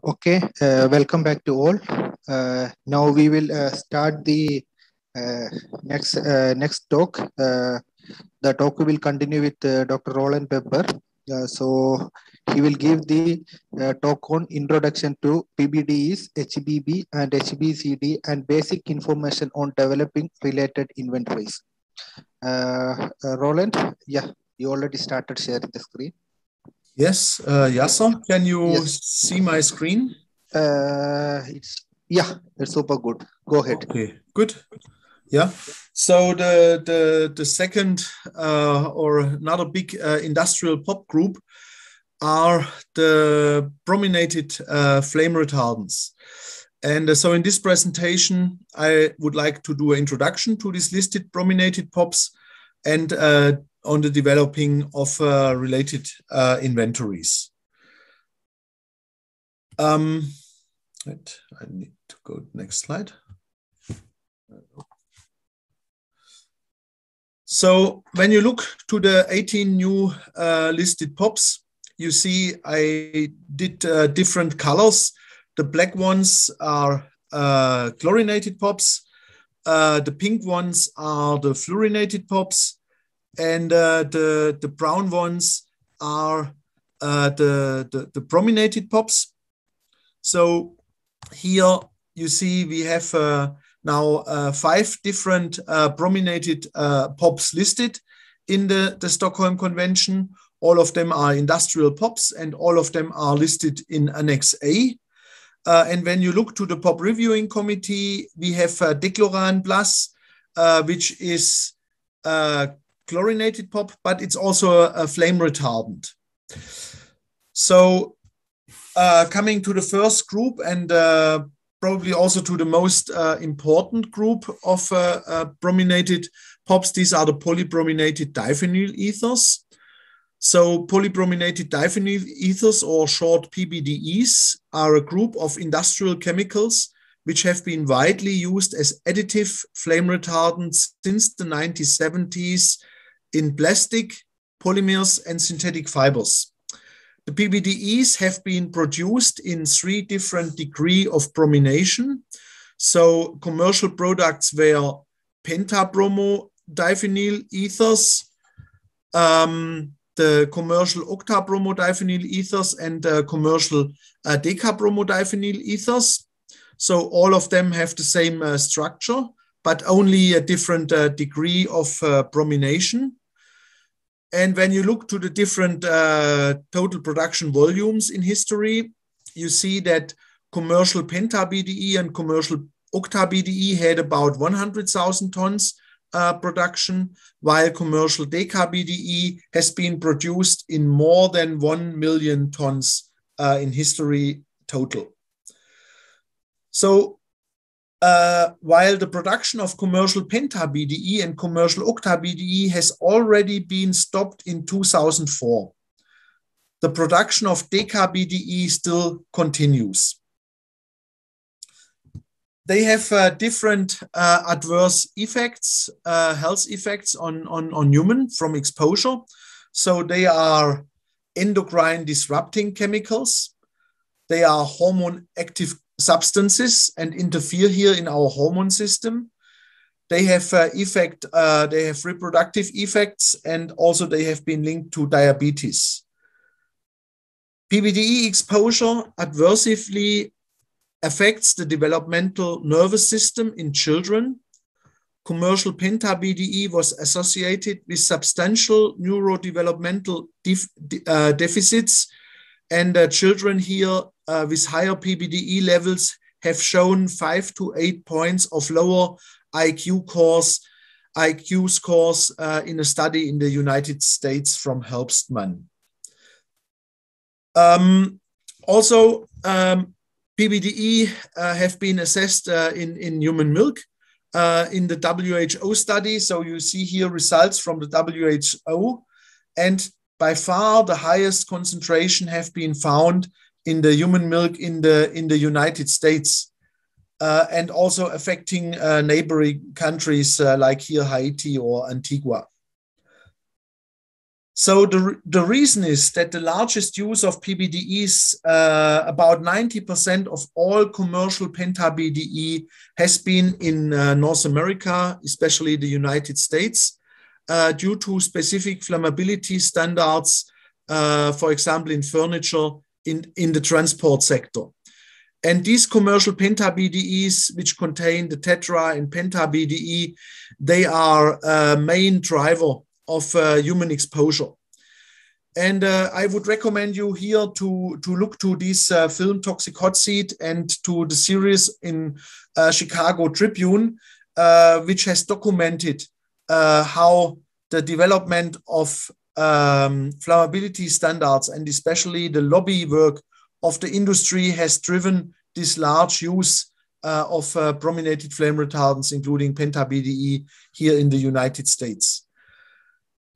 Okay, welcome back to all. Now we will start the next talk. The talk will continue with Dr. Roland Weber. So he will give the talk on introduction to PBDEs, HBB and HBCD and basic information on developing related inventories. Roland, yeah, you already started sharing the screen. Yes, Yasser, can you see my screen? It's super good. Go ahead. Okay, good. Yeah. So the second or another big industrial pop group are the brominated flame retardants. And so in this presentation, I would like to do an introduction to these listed brominated pops and on the developing of related inventories. I need to go to the next slide. So when you look to the 18 new listed pops, you see I did different colors. The black ones are chlorinated pops. The pink ones are the fluorinated pops. And the brown ones are the brominated pops. So here you see we have now 5 different brominated pops listed in the Stockholm Convention. All of them are industrial pops and all of them are listed in Annex A. And when you look to the pop reviewing committee, we have Decloran Plus, which is chlorinated pop, but it's also a flame retardant. So coming to the first group and probably also to the most important group of brominated pops, these are the polybrominated diphenyl ethers. So polybrominated diphenyl ethers, or short PBDEs, are a group of industrial chemicals which have been widely used as additive flame retardants since the 1970s in plastic, polymers, and synthetic fibers. The PBDEs have been produced in 3 different degrees of bromination. So commercial products were pentabromodiphenyl ethers, the commercial octabromodiphenyl ethers, and commercial decabromodiphenyl ethers. So all of them have the same structure, but only a different degree of bromination. And when you look to the different total production volumes in history, you see that commercial penta-BDE and commercial octa-BDE had about 100,000 tons production, while commercial deca-BDE has been produced in more than 1 million tons in history total. So while the production of commercial penta-BDE and commercial octa-BDE has already been stopped in 2004, the production of deca-BDE still continues. They have different adverse effects, health effects on human from exposure. So they are endocrine disrupting chemicals. They are hormone active substances and interfere here in our hormone system. They have they have reproductive effects, and also they have been linked to diabetes. PBDE exposure adversely affects the developmental nervous system in children. Commercial penta-BDE was associated with substantial neurodevelopmental deficits, and children here with higher PBDE levels have shown 5 to 8 points of lower IQ scores in a study in the United States from Helpstman. Also, PBDE have been assessed in human milk in the WHO study. So you see here results from the WHO, and by far the highest concentration have been found in the human milk in the United States, and also affecting neighboring countries like here Haiti or Antigua. So the reason is that the largest use of PBDEs, about 90% of all commercial penta-BDE has been in North America, especially the United States, due to specific flammability standards, for example, in furniture, in the transport sector. And these commercial penta-BDEs, which contain the tetra and penta-BDE, they are a main driver of human exposure. And I would recommend you here to look to this film Toxic Hot Seat and to the series in Chicago Tribune, which has documented how the development of flammability standards and especially the lobby work of the industry has driven this large use of brominated flame retardants, including penta-BDE here in the United States.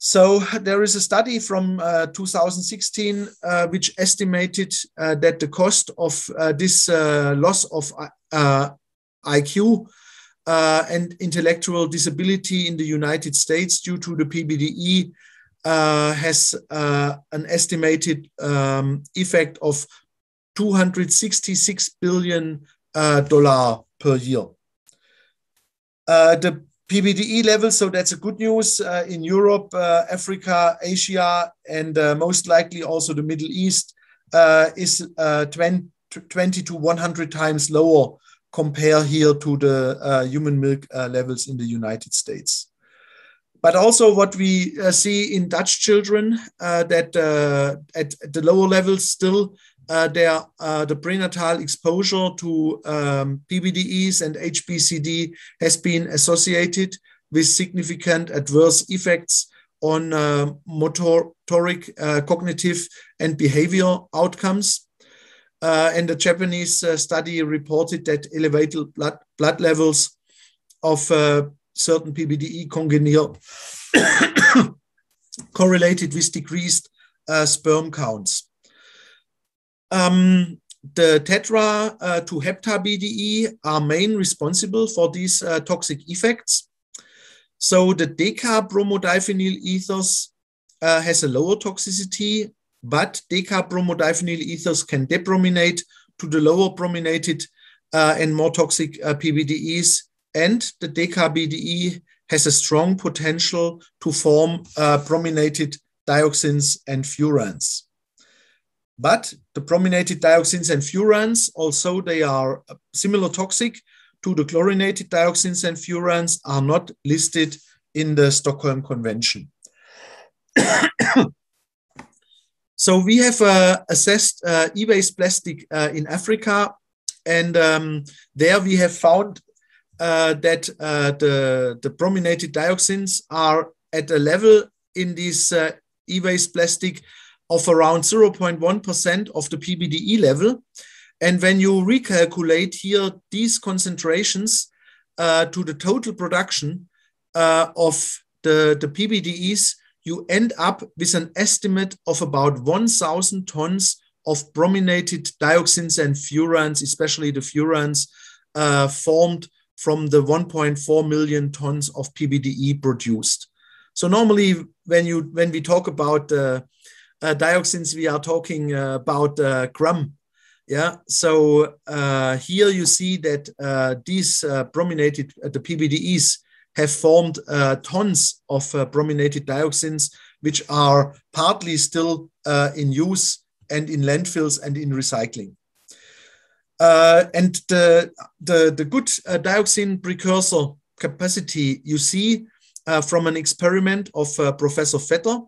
So there is a study from 2016 which estimated that the cost of this loss of IQ and intellectual disability in the United States due to the PBDE has an estimated effect of $266 billion per year. The PBDE level, so that's a good news in Europe, Africa, Asia, and most likely also the Middle East is 20 to 100 times lower compared here to the human milk levels in the United States. But also what we see in Dutch children that at the lower levels still the prenatal exposure to PBDEs and HBCD has been associated with significant adverse effects on motoric, cognitive, and behavior outcomes. And the Japanese study reported that elevated blood levels of certain PBDE congener correlated with decreased sperm counts. The tetra to hepta-BDE are main responsible for these toxic effects. So the deca-bromodiphenyl ethers has a lower toxicity, but deca-bromodiphenyl ethers can debrominate to the lower brominated and more toxic PBDEs, and the deca-BDE has a strong potential to form brominated dioxins and furans. But the brominated dioxins and furans, also they are similar toxic to the chlorinated dioxins and furans, are not listed in the Stockholm Convention. So we have assessed e-waste plastic in Africa, and there we have found that the brominated dioxins are at a level in this e-waste plastic of around 0.1% of the PBDE level. And when you recalculate here these concentrations to the total production of the PBDEs, you end up with an estimate of about 1,000 tons of brominated dioxins and furans, especially the furans, formed from the 1.4 million tons of PBDE produced. So normally when we talk about dioxins, we are talking about gram. Yeah. So here you see that these brominated, the PBDEs have formed tons of brominated dioxins, which are partly still in use and in landfills and in recycling. And the good dioxin precursor capacity you see from an experiment of Professor Vetter.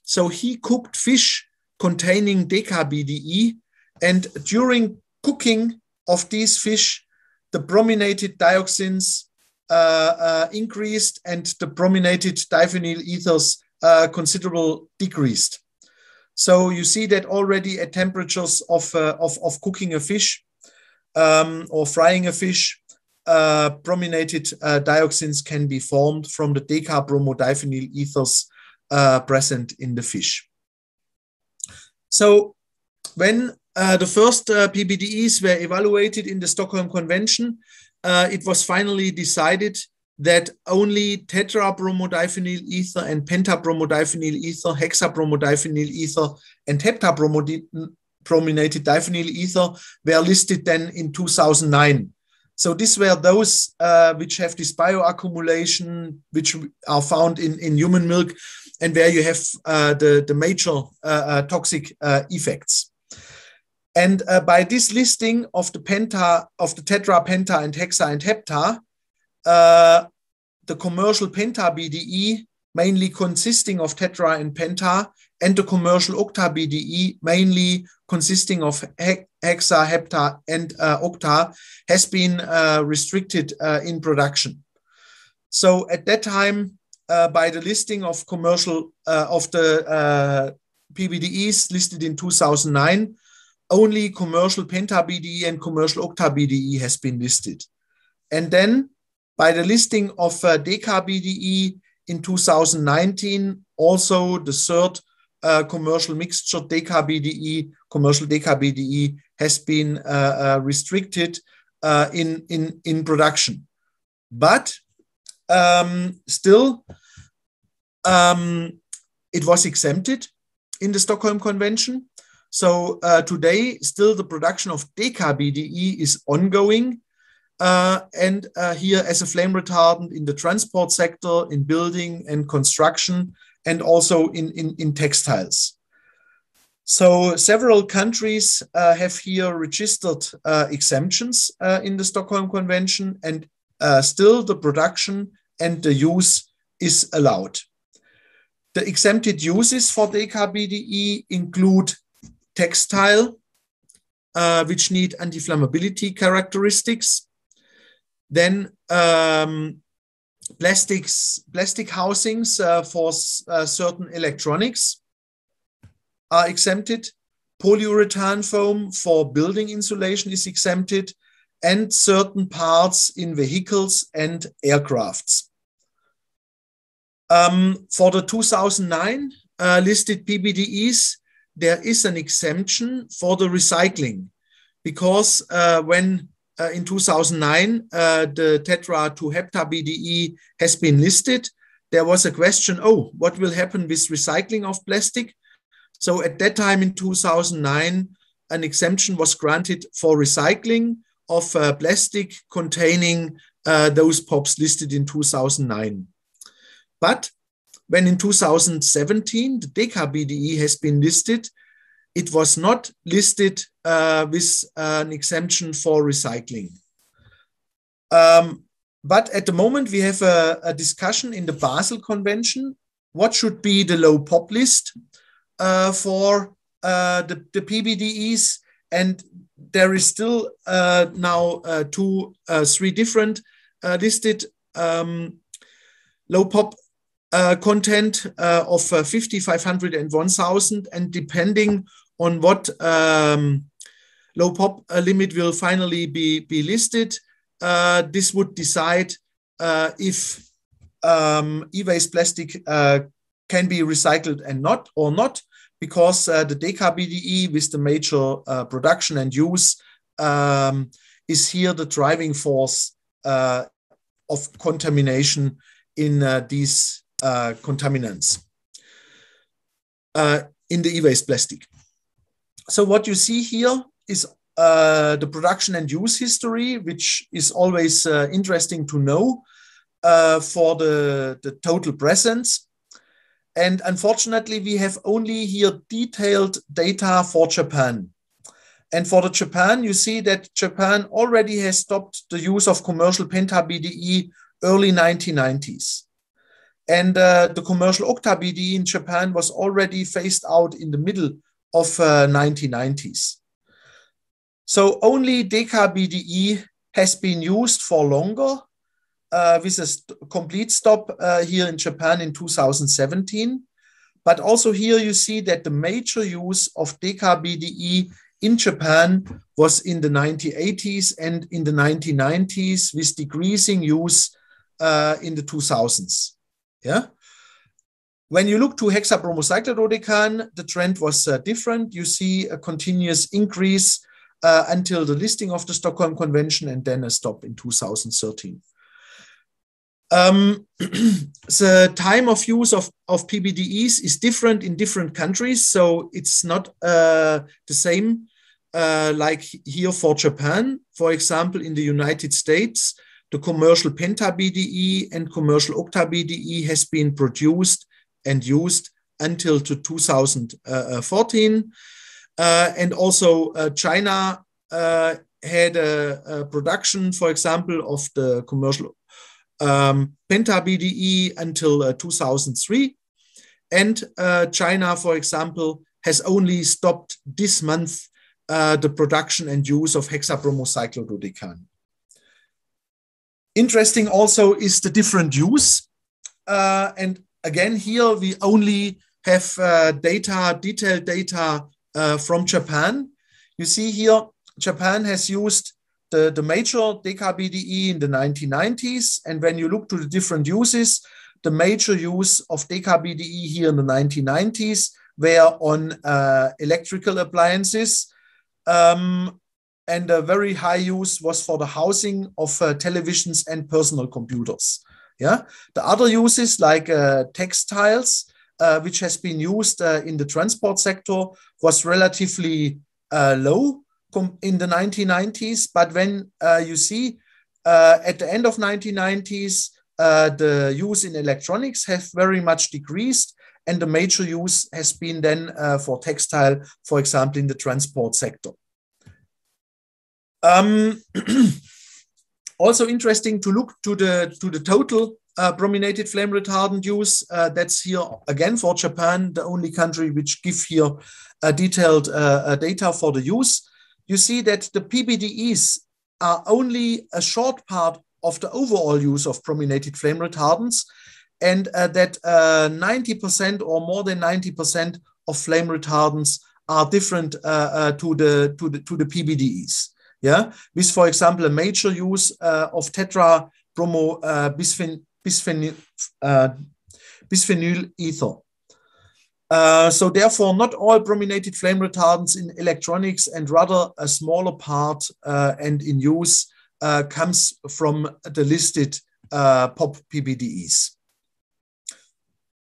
So he cooked fish containing deca-BDE, and during cooking of these fish, the brominated dioxins increased and the brominated diphenyl ethers considerably decreased. So you see that already at temperatures of cooking a fish or frying a fish, brominated dioxins can be formed from the deca-bromodiphenyl ethers present in the fish. So when the first PBDEs were evaluated in the Stockholm Convention, it was finally decided that only tetrabromodiphenyl ether and pentabromodiphenyl ether, hexabromodiphenyl ether, and heptabrominated diphenyl ether were listed then in 2009. So these were those which have this bioaccumulation, which are found in human milk, and where you have the major toxic effects. And by this listing of the tetra, penta, and hexa and hepta, the commercial penta BDE, mainly consisting of tetra and penta, and the commercial octa BDE, mainly consisting of hexa, hepta, and octa, has been restricted in production. So at that time, by the listing of commercial of the PBDEs listed in 2009, only commercial penta BDE and commercial octa BDE has been listed. And then by the listing of deca BDE in 2019, also the third commercial mixture deca BDE, commercial deca BDE, has been restricted in production. But still, it was exempted in the Stockholm Convention. So today, still the production of deca BDE is ongoing. And here as a flame retardant in the transport sector, in building and construction, and also in textiles. So several countries have here registered exemptions in the Stockholm Convention, and still the production and the use is allowed. The exempted uses for deca BDE include textile, which need anti-flammability characteristics. Then plastic housings for certain electronics are exempted. Polyurethane foam for building insulation is exempted, and certain parts in vehicles and aircrafts. For the 2009 listed PBDEs, there is an exemption for the recycling, because when in 2009 the tetra to hepta BDE has been listed, there was a question, oh, what will happen with recycling of plastic? So at that time in 2009, an exemption was granted for recycling of plastic containing those POPs listed in 2009. But when in 2017, the deca BDE has been listed, it was not listed with an exemption for recycling. But at the moment, we have a discussion in the Basel Convention. What should be the low POP list for the PBDEs? And there is still now three different listed low POP content of 50, 500, and 1000, and depending on what low POP limit will finally be listed, this would decide if e-waste plastic can be recycled and not, because the deca BDE with the major production and use is here the driving force of contamination in these contaminants in the e-waste plastic. So what you see here is the production and use history, which is always interesting to know for the total presence. And unfortunately, we have only here detailed data for Japan. And for the Japan, you see that Japan already has stopped the use of commercial penta BDE early 1990s. And the commercial octa BDE in Japan was already phased out in the middle of 1990s. So only deca BDE has been used for longer, with a complete stop here in Japan in 2017. But also here you see that the major use of deca BDE in Japan was in the 1980s and in the 1990s, with decreasing use in the 2000s. Yeah. When you look to hexabromocylindodecane, the trend was different. You see a continuous increase until the listing of the Stockholm Convention, and then a stop in 2013. The time of use of PBDEs is different in different countries, so it's not the same like here for Japan. For example, in the United States, the commercial penta-BDE and commercial octa-BDE has been produced and used until to 2014. And also China had a production, for example, of the commercial penta-BDE until 2003. And China, for example, has only stopped this month the production and use of hexabromocyclododecan. Interesting also is the different use. And again, here we only have detailed data from Japan. You see here, Japan has used the major DKBDE in the 1990s. And when you look to the different uses, the major use of DKBDE here in the 1990s were on electrical appliances. And a very high use was for the housing of televisions and personal computers. Yeah, the other uses like textiles, which has been used in the transport sector, was relatively low in the 1990s. But when you see at the end of 1990s, the use in electronics have very much decreased, and the major use has been then for textile, for example, in the transport sector. Also interesting to look to the total brominated flame retardant use. That's here again for Japan, the only country which give here detailed data for the use. You see that the PBDEs are only a short part of the overall use of brominated flame retardants, and that 90% or more than 90% of flame retardants are different to the PBDEs. Yeah, with, for example, a major use of tetrabromo bisphenyl ether. So therefore, not all brominated flame retardants in electronics, and rather a smaller part and in use comes from the listed POP PBDEs.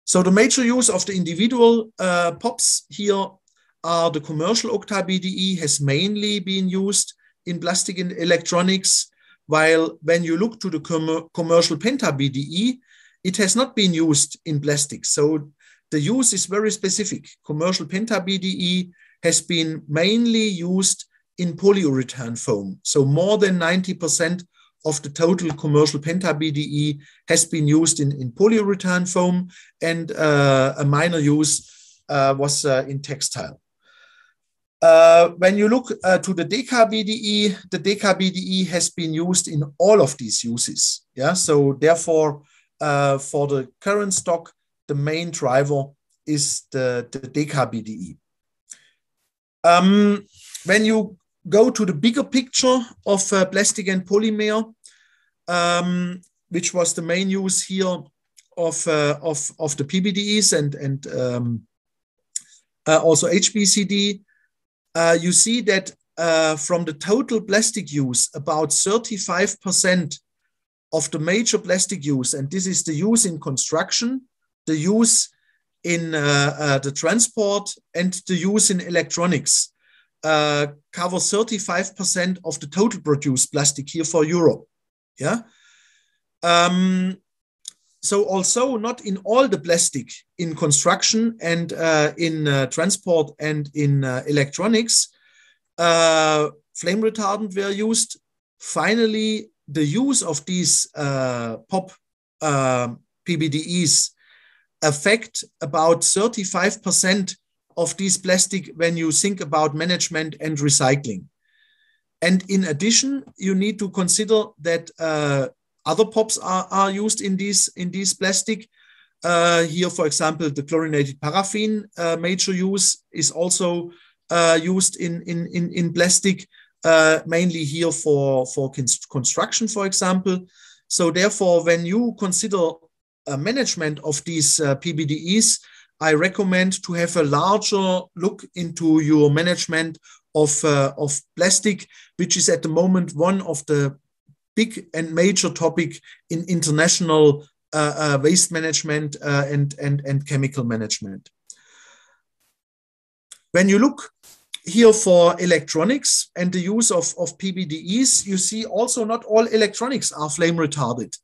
So the major use of the individual POPs here are the commercial octa-BDE has mainly been used in plastic and electronics, while when you look to the commercial penta-BDE, it has not been used in plastics. So the use is very specific. Commercial penta-BDE has been mainly used in polyurethane foam. So more than 90% of the total commercial penta-BDE has been used in polyurethane foam, and a minor use was in textile. When you look to the DKBDE has been used in all of these uses. Yeah, so therefore, for the current stock, the main driver is the DKBDE. When you go to the bigger picture of plastic and polymer, which was the main use here of the PBDEs and also HBCD, you see that from the total plastic use, about 35% of the major plastic use, and this is the use in construction, the use in the transport, and the use in electronics, cover 35% of the total produced plastic here for Europe. Yeah. So also not in all the plastic in construction and in transport and in electronics, flame retardant were used. Finally, the use of these POP PBDEs affect about 35% of these plastic when you think about management and recycling. And in addition, you need to consider that other POPs are used in these plastic. Here, for example, the chlorinated paraffin major use is also used in plastic, mainly here for construction, for example. So therefore, when you consider management of these PBDEs, I recommend to have a larger look into your management of plastic, which is at the moment one of the big and major topic in international waste management and chemical management. When you look here for electronics and the use of PBDEs, you see also not all electronics are flame retardant.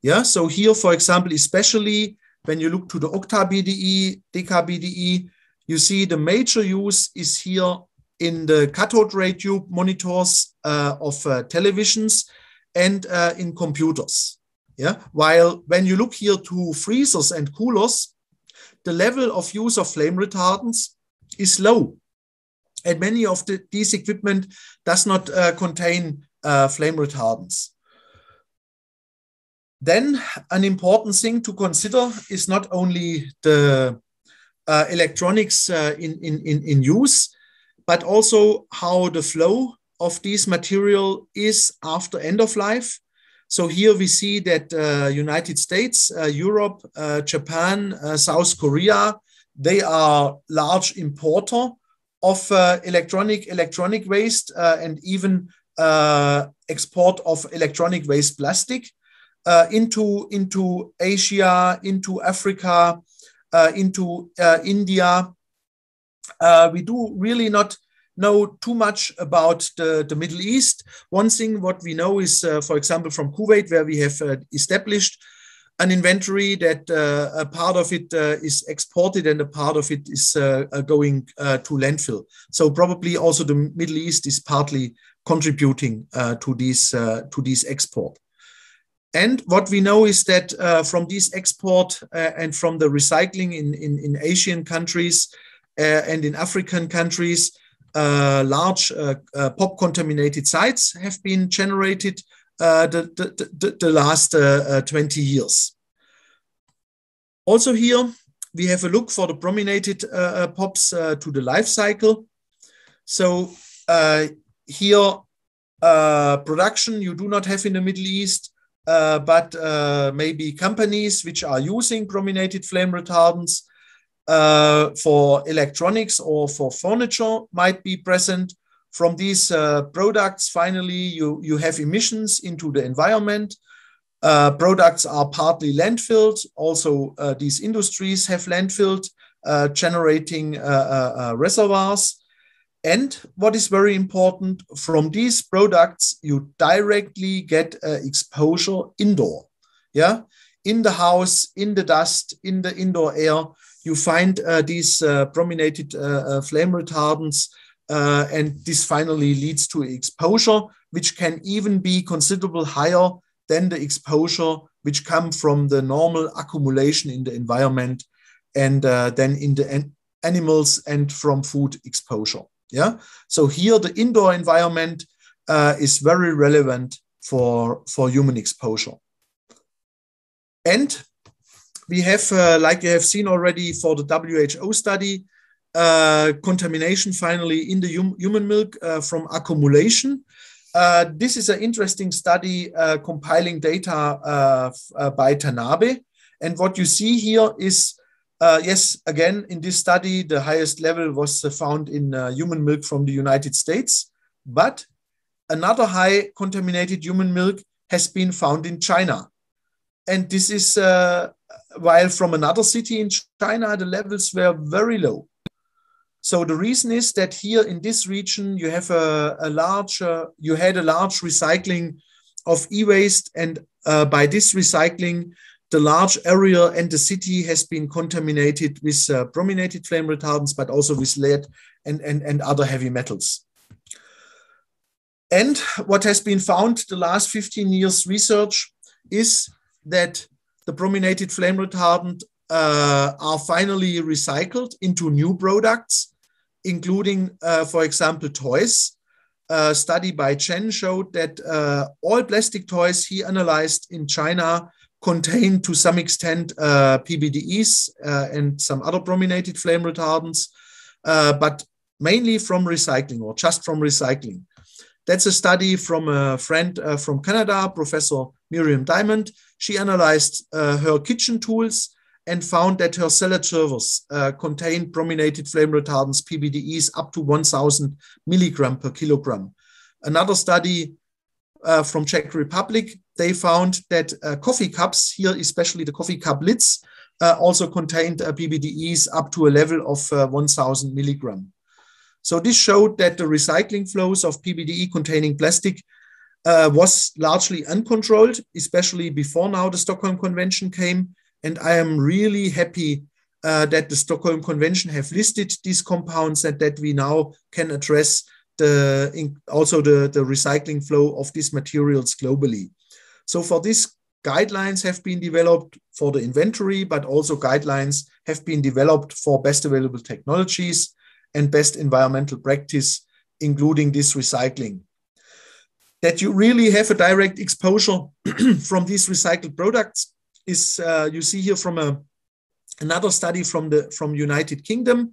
Yeah, so here, for example, especially when you look to the octa-BDE, deca-BDE, you see the major use is here in the cathode ray tube monitors of televisions and in computers. Yeah, while when you look here to freezers and coolers, the level of use of flame retardants is low. And many of these equipment does not contain flame retardants. Then an important thing to consider is not only the electronics in use, but also how the flow of this material is after end of life. So here we see that United States, Europe, Japan, South Korea, they are large importer of electronic waste and even export of electronic waste plastic into Asia, into Africa, into India. We do really not know too much about the Middle East. One thing what we know is, for example, from Kuwait, where we have established an inventory that a part of it is exported and a part of it is going to landfill. So probably also the Middle East is partly contributing to this export. And what we know is that from this export and from the recycling in Asian countries and in African countries, large POP contaminated sites have been generated the last 20 years. Also here, we have a look for the brominated POPs to the life cycle. So here, production you do not have in the Middle East, but maybe companies which are using brominated flame retardants for electronics or for furniture might be present. From these products, finally, you have emissions into the environment. Products are partly landfilled. Also, these industries have landfilled, generating reservoirs. And what is very important, from these products, you directly get exposure indoor. Yeah, in the house, in the dust, in the indoor air, you find these brominated flame retardants. And this finally leads to exposure, which can even be considerably higher than the exposure which come from the normal accumulation in the environment and then in the animals and from food exposure. Yeah, so here the indoor environment is very relevant for human exposure. And we have, like you have seen already for the WHO study, contamination finally in the human milk from accumulation. This is an interesting study compiling data by Tanabe. And what you see here is, yes, again, in this study, the highest level was found in human milk from the United States. But another high contaminated human milk has been found in China. And this is while from another city in China, the levels were very low. So the reason is that here in this region, you have you had a large recycling of e-waste, and by this recycling, the large area and the city has been contaminated with brominated flame retardants, but also with lead and other heavy metals. And what has been found the last 15 years research is that the brominated flame retardant are finally recycled into new products, including, for example, toys. A study by Chen showed that all plastic toys he analyzed in China contain to some extent PBDEs and some other brominated flame retardants, but mainly from recycling or just from recycling. That's a study from a friend from Canada, Professor Miriam Diamond. She analyzed her kitchen tools and found that her salad servers contain brominated flame retardants, PBDEs, up to 1,000 milligram per kilogram. Another study from Czech Republic, they found that coffee cups, here especially the coffee cup lids, also contained PBDEs up to a level of 1000 milligram. So this showed that the recycling flows of PBDE containing plastic was largely uncontrolled, especially before now the Stockholm Convention came. And I am really happy that the Stockholm Convention have listed these compounds and that we now can address also the recycling flow of these materials globally. So for this, guidelines have been developed for the inventory, but also guidelines have been developed for best available technologies and best environmental practice, including this recycling. That you really have a direct exposure from these recycled products is you see here from another study from United Kingdom.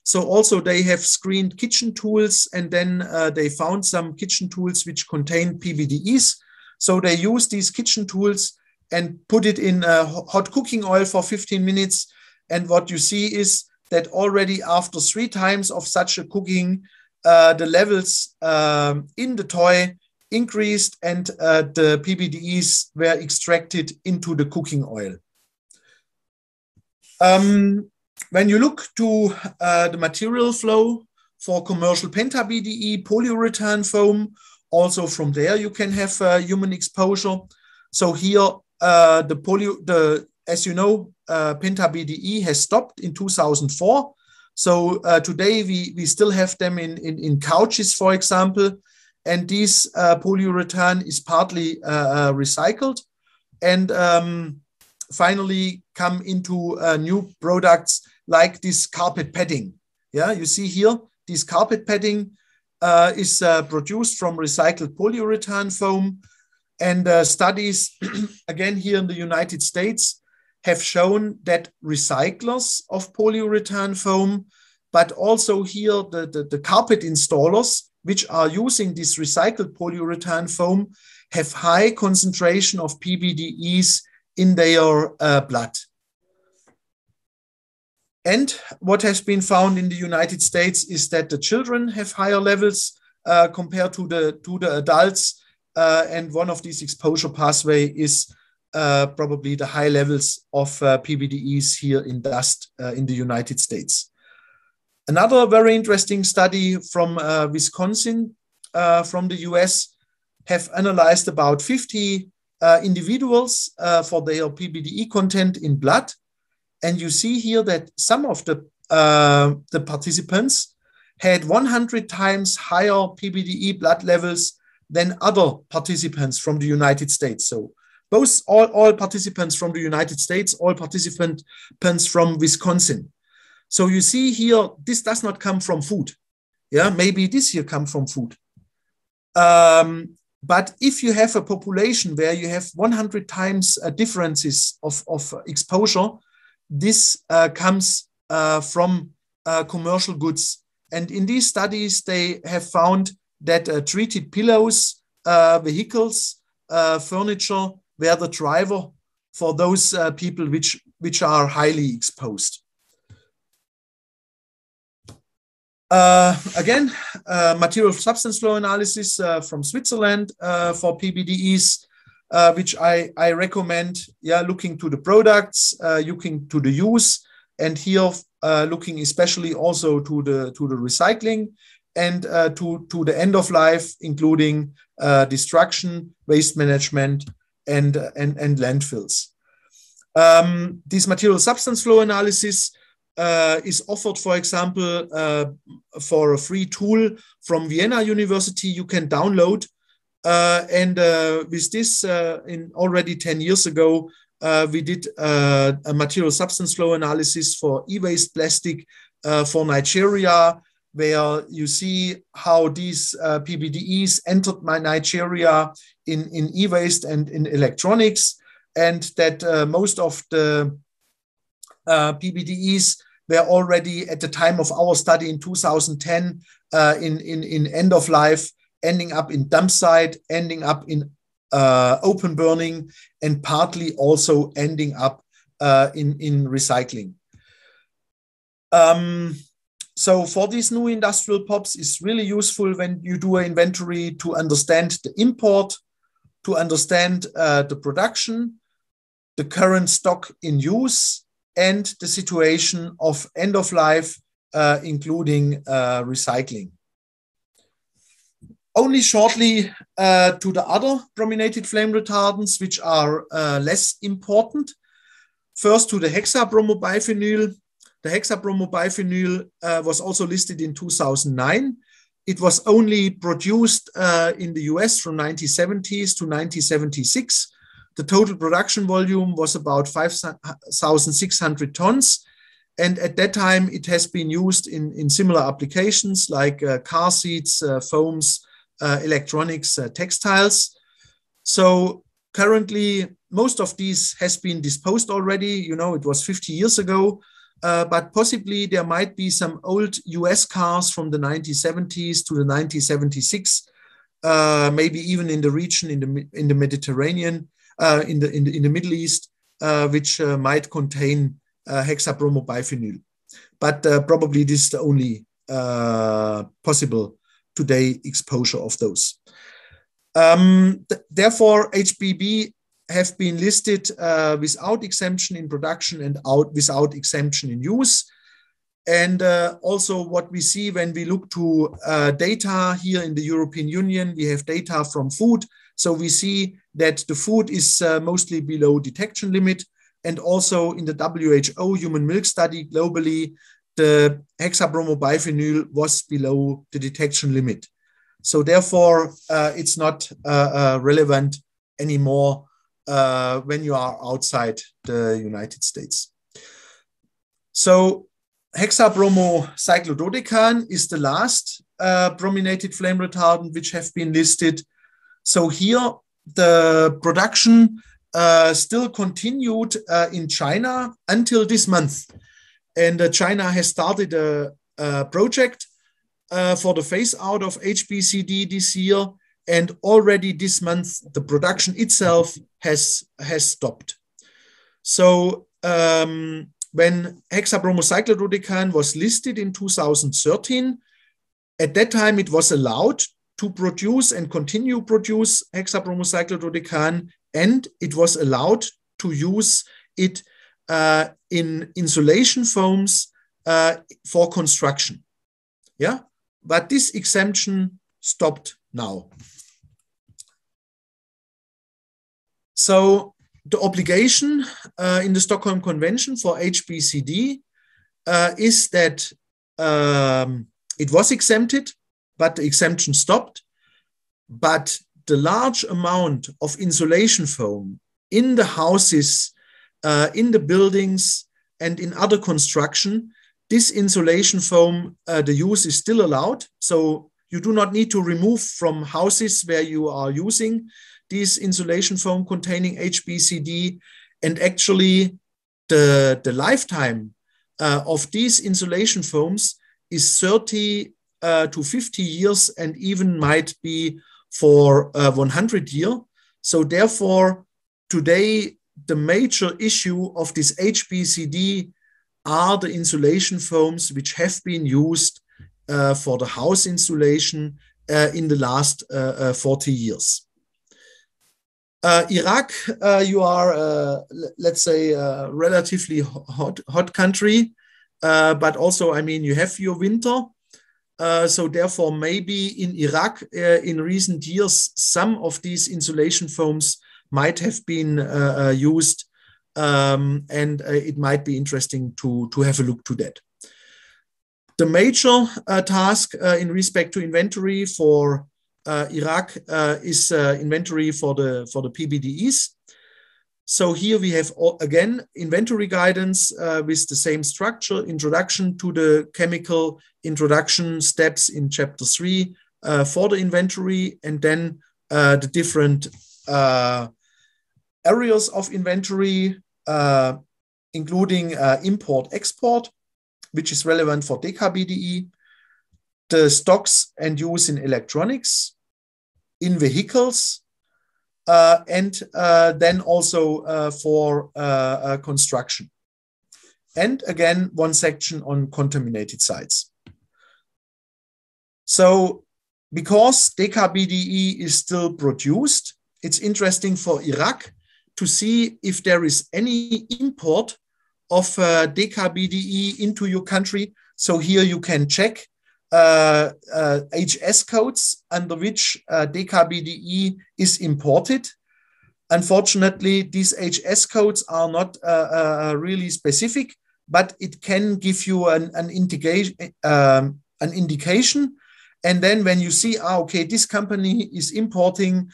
So also they have screened kitchen tools, and then they found some kitchen tools which contain PBDEs. So they use these kitchen tools and put it in hot cooking oil for 15 minutes. And what you see is that already after 3 times of such a cooking, the levels in the toy increased and the PBDEs were extracted into the cooking oil. When you look to the material flow for commercial penta-BDE polyurethane foam, also from there you can have human exposure. So here, as you know, penta-BDE has stopped in 2004. So today we still have them in couches, for example, and this polyurethane is partly recycled and finally come into new products like this carpet padding. Yeah, you see here, this carpet padding is produced from recycled polyurethane foam. And studies, again here in the United States, have shown that recyclers of polyurethane foam, but also here the carpet installers, which are using this recycled polyurethane foam, have high concentration of PBDEs in their blood. And what has been found in the United States is that the children have higher levels compared to the adults. And one of these exposure pathway is probably the high levels of PBDEs here in dust in the United States. Another very interesting study from Wisconsin, from the US, have analyzed about 50 individuals for their PBDE content in blood. And you see here that some of the participants had 100 times higher PBDE blood levels than other participants from the United States. So both all participants from the United States, all participants from Wisconsin. So you see here, this does not come from food. Yeah, maybe this here comes from food. But if you have a population where you have 100 times differences of exposure, this comes from commercial goods. And in these studies, they have found that treated pillows, vehicles, furniture were the driver for those people which are highly exposed. Again, material substance flow analysis from Switzerland for PBDEs, which I recommend, looking to the products, looking to the use, and here looking especially also to the recycling and to the end of life, including destruction, waste management, and landfills. This material substance flow analysis is offered, for example, for a free tool from Vienna University you can download. And with this, in already 10 years ago, we did a material substance flow analysis for e-waste plastic for Nigeria, where you see how these PBDEs entered Nigeria in e-waste and in electronics, and that most of the PBDEs were already at the time of our study in 2010 in end of life, ending up in dump site, ending up in open burning, and partly also ending up in recycling. So for these new industrial POPs, it's really useful when you do an inventory to understand the import to understand the production, the current stock in use, and the situation of end of life, including recycling. Only shortly to the other brominated flame retardants, which are less important. First, to the hexabromobiphenyl. The hexabromobiphenyl was also listed in 2009. It was only produced in the US from 1970s to 1976. The total production volume was about 5,600 tons. And at that time, it has been used in similar applications like car seats, foams, electronics, textiles. So currently, most of these has been disposed already. You know, it was 50 years ago, but possibly there might be some old US cars from the 1970s to the 1976, maybe even in the region in the Mediterranean, in the Middle East, which might contain hexabromobiphenyl. But probably this is the only possible today exposure of those. Therefore, HBB have been listed without exemption in production and without exemption in use. And also what we see when we look to data here in the European Union, we have data from food. So we see that the food is mostly below detection limit. And also in the WHO human milk study globally, the hexabromobiphenyl was below the detection limit. So therefore, it's not relevant anymore when you are outside the United States. So hexabromocyclododecan is the last brominated flame retardant which have been listed. So here the production still continued in China until this month. And China has started a project for the phase out of HBCD this year. And already this month, the production itself has stopped. So when hexabromocyclododecan was listed in 2013, at that time it was allowed to produce and continue produce hexabromocyclododecan, and it was allowed to use it in insulation foams for construction. Yeah, but this exemption stopped now. So the obligation in the Stockholm Convention for HBCD is that it was exempted, but the exemption stopped. But the large amount of insulation foam in the houses, in the buildings, and in other construction, this insulation foam, the use is still allowed. So you do not need to remove from houses where you are using this insulation foam containing HBCD. And actually, the lifetime of these insulation foams is 30 to 50 years and even might be for 100 years. So therefore, today, the major issue of this HBCD are the insulation foams which have been used for the house insulation in the last 40 years. Iraq, you are, let's say, a relatively hot country, but also, I mean, you have your winter. So therefore, maybe in Iraq, in recent years, some of these insulation foams might have been used, and it might be interesting to have a look to that. The major task in respect to inventory for Iraq is inventory for the PBDEs. So here we have, again, inventory guidance with the same structure, introduction to the chemical, introduction steps in chapter 3 for the inventory, and then the different areas of inventory, including import-export, which is relevant for DKBDE, the stocks and use in electronics, in vehicles, and then also for construction. And again, one section on contaminated sites. So because DKBDE is still produced it's interesting for Iraq to see if there is any import of DKBDE into your country. So here you can check HS codes under which DKBDE is imported. Unfortunately, these HS codes are not really specific, but it can give you an indication. And then when you see, okay, this company is importing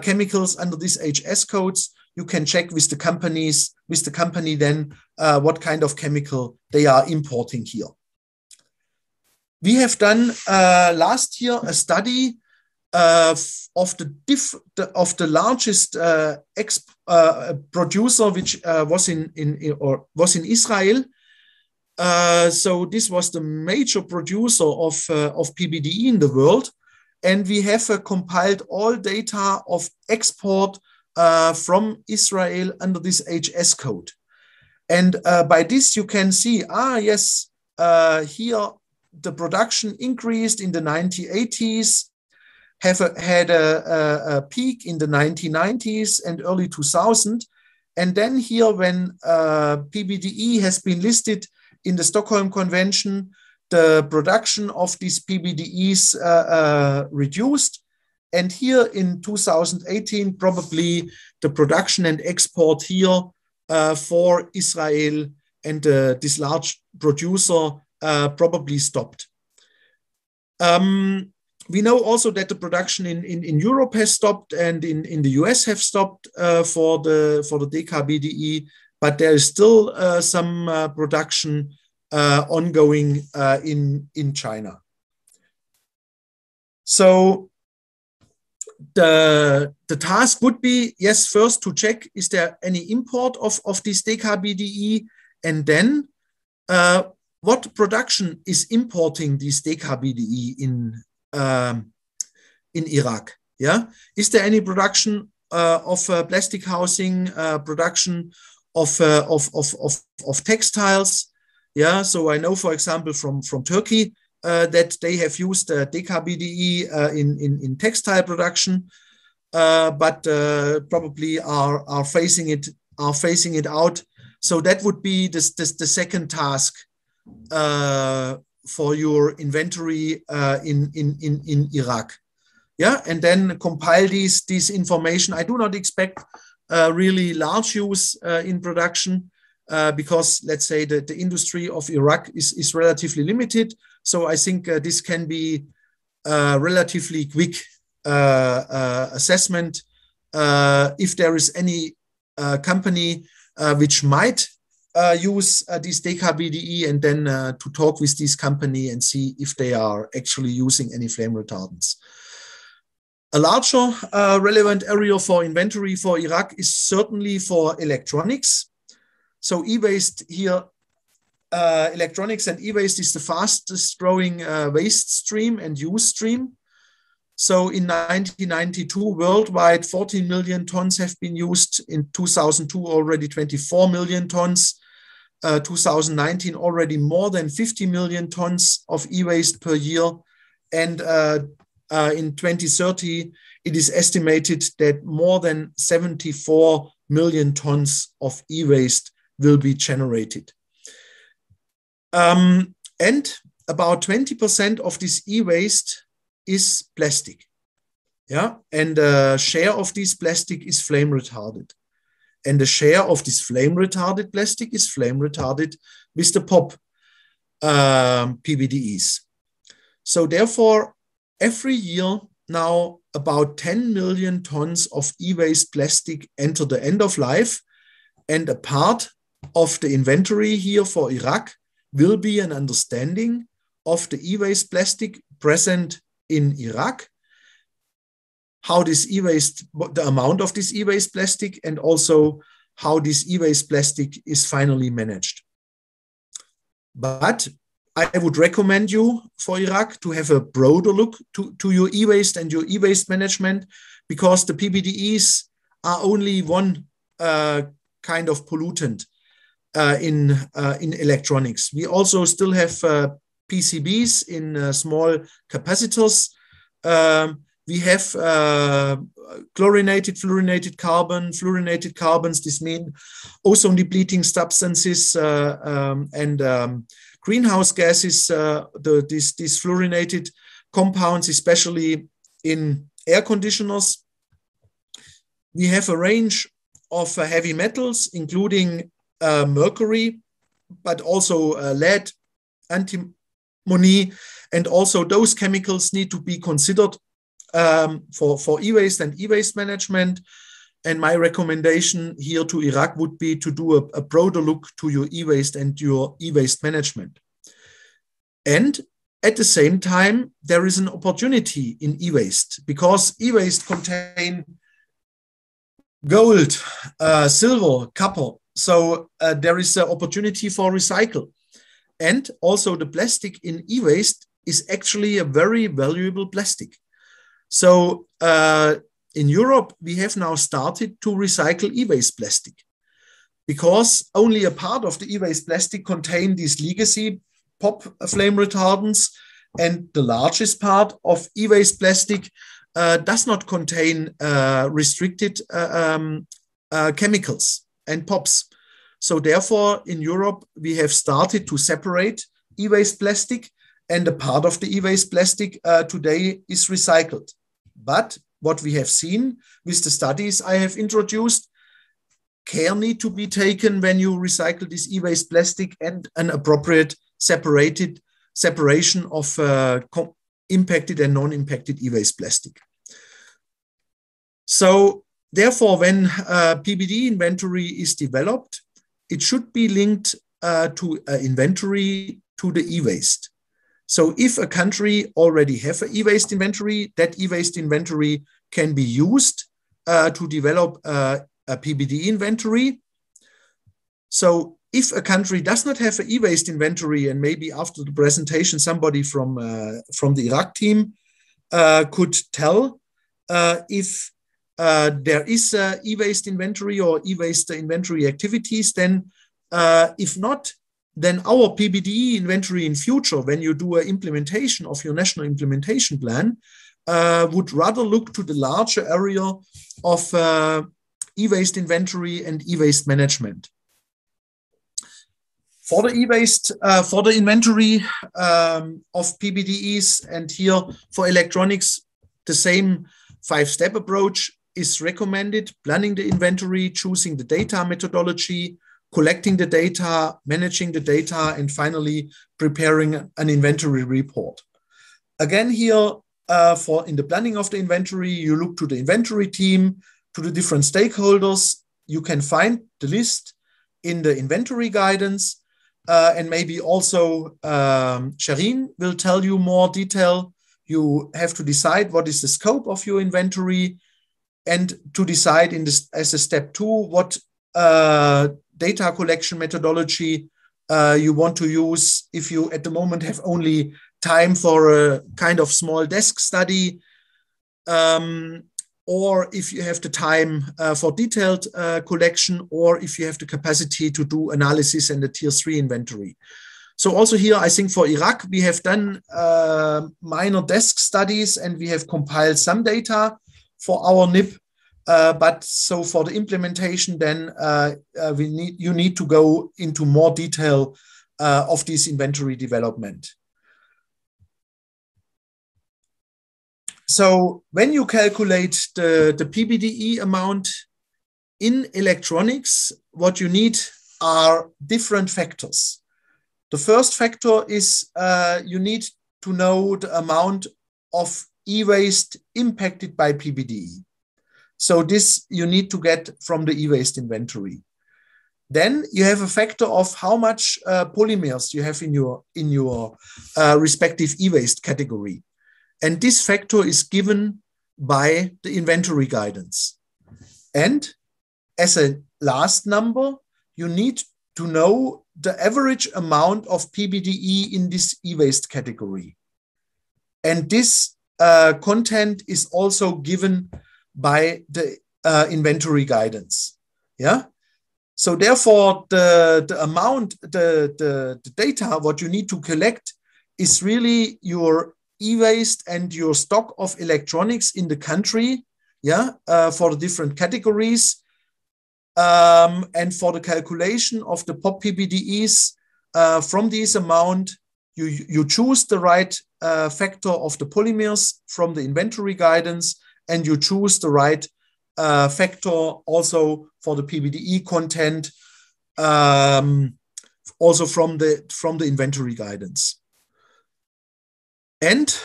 chemicals under these HS codes, you can check with the company then what kind of chemical they are importing here. We have done last year a study of the largest producer, which was in Israel. So this was the major producer of PBDE in the world, and we have compiled all data of export from Israel under this HS code. And by this you can see, yes, here the production increased in the 1980s, had a peak in the 1990s and early 2000. And then here when PBDE has been listed in the Stockholm Convention, the production of these PBDEs reduced. And here in 2018, probably the production and export here for Israel and this large producer probably stopped. We know also that the production in Europe has stopped and in the US have stopped for the DKBDE, but there is still some production ongoing in China. So the task would be, yes, first to check, is there any import of this DKBDE, and then what production is importing this DKBDE in Iraq? Yeah, is there any production of plastic housing, production of textiles? Yeah, so I know, for example, from Turkey that they have used DKBDE in textile production, but probably are phasing it out. So that would be the second task for your inventory in Iraq. Yeah, and then compile these information. I do not expect really large use in production because, let's say, the industry of Iraq is relatively limited. So I think this can be a relatively quick assessment. If there is any company which might use this DKBDE, and then to talk with this company and see if they are actually using any flame retardants. A larger relevant area for inventory for Iraq is certainly for electronics. So e-waste here, electronics and e-waste is the fastest growing waste stream and use stream. So in 1992, worldwide, 14 million tons have been used. In 2002, already 24 million tons. 2019, already more than 50 million tons of e-waste per year. And in 2030, it is estimated that more than 74 million tons of e-waste will be generated. And about 20% of this e-waste is plastic. Yeah, and the share of this plastic is flame retarded. And the share of this flame retarded plastic is flame retarded with the POP PBDEs. So therefore, every year now about 10 million tons of e-waste plastic enter the end of life, and a part of the inventory here for Iraq will be an understanding of the e-waste plastic present in Iraq, how this e-waste, the amount of this e-waste plastic, and also how this e-waste plastic is finally managed. But I would recommend you for Iraq to have a broader look to your e-waste and your e-waste management, because the PBDEs are only one kind of pollutant in electronics. We also still have PCBs in small capacitors. we have chlorinated, fluorinated carbons. This means ozone depleting substances and greenhouse gases, these fluorinated compounds, especially in air conditioners. We have a range of heavy metals, including mercury, but also lead, antimony, and also those chemicals need to be considered for e-waste and e-waste management. And my recommendation here to Iraq would be to do a broader look to your e-waste and your e-waste management. And at the same time, there is an opportunity in e-waste, because e-waste contain gold, silver, copper. So there is an opportunity for recycle. And also the plastic in e-waste is actually a very valuable plastic. So in Europe, we have now started to recycle e-waste plastic, because only a part of the e-waste plastic contain these legacy POP flame retardants, and the largest part of e-waste plastic does not contain restricted chemicals and POPs. So therefore, in Europe, we have started to separate e-waste plastic, and a part of the e-waste plastic today is recycled. But what we have seen with the studies I have introduced, care need to be taken when you recycle this e-waste plastic, and an appropriate separation of impacted and non-impacted e-waste plastic. So therefore, when PBD inventory is developed, it should be linked to an inventory to the e-waste. So if a country already have an e-waste inventory, that e-waste inventory can be used to develop a PBD inventory. So if a country does not have an e-waste inventory, and maybe after the presentation somebody from the Iraq team could tell if there is an e-waste inventory or e-waste inventory activities, then if not, then our PBDE inventory in future, when you do an implementation of your national implementation plan, would rather look to the larger area of e-waste inventory and e-waste management. For the e-waste, for the inventory of PBDEs, and here for electronics, the same 5-step approach is recommended: planning the inventory, choosing the data methodology, collecting the data, managing the data, and finally preparing an inventory report. Again, here in the planning of the inventory, you look to the inventory team, to the different stakeholders. You can find the list in the inventory guidance, and maybe also Shireen will tell you more detail. You have to decide what is the scope of your inventory, and to decide as a step 2 what data collection methodology you want to use. If you at the moment have only time for a kind of small desk study, or if you have the time for detailed collection, or if you have the capacity to do analysis and the tier 3 inventory. So also here, I think for Iraq, we have done minor desk studies, and we have compiled some data for our NIP. But so for the implementation, then you need to go into more detail of this inventory development. So when you calculate the PBDE amount in electronics, what you need are different factors. The first factor is you need to know the amount of e-waste impacted by PBDE. So this you need to get from the e-waste inventory. Then you have a factor of how much polymers you have in your respective e-waste category. And this factor is given by the inventory guidance. And as a last number, you need to know the average amount of PBDE in this e-waste category. And this content is also given by the inventory guidance. Yeah. So therefore, the amount, the data, what you need to collect is really your e-waste and your stock of electronics in the country, for the different categories. And for the calculation of the POP PBDEs, from this amount, you choose the right factor of the polymers from the inventory guidance, and you choose the right factor also for the PBDE content, also from the inventory guidance. And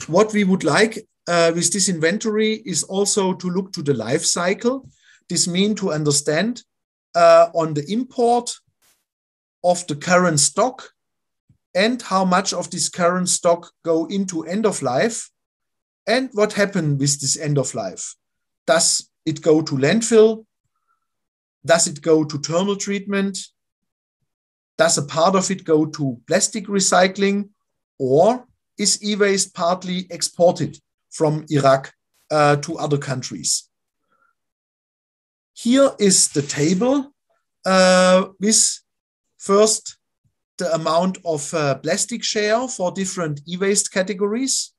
what we would like with this inventory is also to look to the life cycle. This means to understand on the import of the current stock and how much of this current stock go into end of life and what happened with this end of life. Does it go to landfill? Does it go to thermal treatment? Does a part of it go to plastic recycling, or is e-waste partly exported from Iraq to other countries? Here is the table with first the amount of plastic share for different e-waste categories,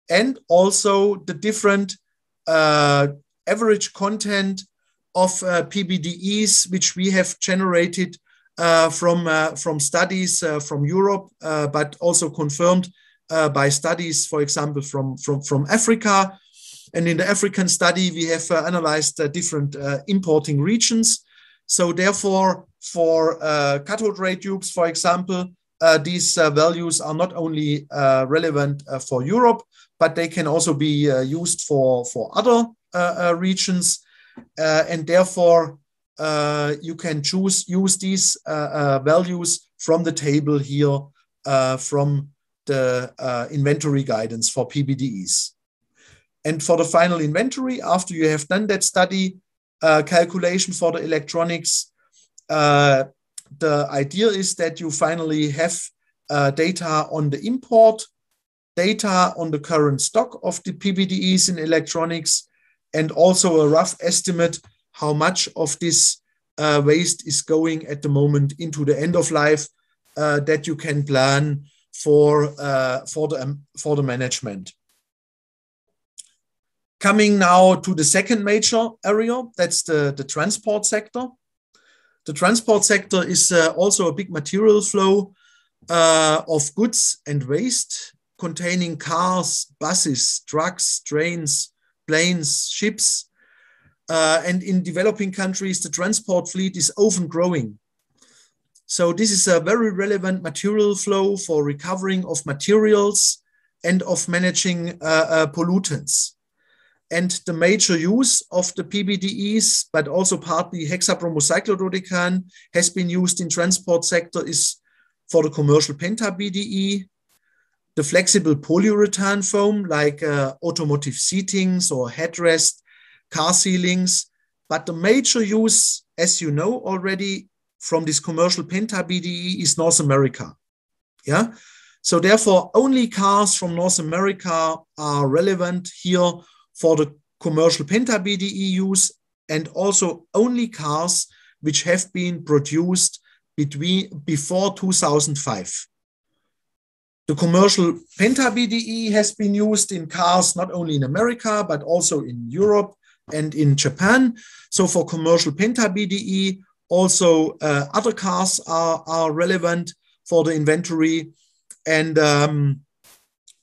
and also the different average content of PBDEs, which we have generated from studies from Europe, but also confirmed by studies, for example, from Africa. And in the African study, we have analyzed different importing regions. So therefore, for cathode ray tubes, for example, these values are not only relevant for Europe, but they can also be used for other regions. And therefore, you can use these values from the table here from the inventory guidance for PBDEs. And for the final inventory, after you have done that study calculation for the electronics, the idea is that you finally have data on the import, data on the current stock of the PBDEs in electronics, and also a rough estimate how much of this waste is going at the moment into the end of life that you can plan for the management. Coming now to the second major area, that's the transport sector. The transport sector is also a big material flow of goods and waste containing cars, buses, trucks, trains, planes, ships. And in developing countries, the transport fleet is often growing. So this is a very relevant material flow for recovering of materials and of managing pollutants. And the major use of the PBDEs, but also partly hexabromocyclododecan, has been used in transport sector is for the commercial penta-BDE, the flexible polyurethane foam like automotive seatings or headrest, car ceilings. But the major use, as you know already, from this commercial penta-BDE is North America. So therefore, only cars from North America are relevant here for the commercial penta-BDE use, and also only cars which have been produced before 2005. The commercial penta-BDE has been used in cars not only in America, but also in Europe and in Japan. So for commercial penta-BDE, also other cars are relevant for the inventory. And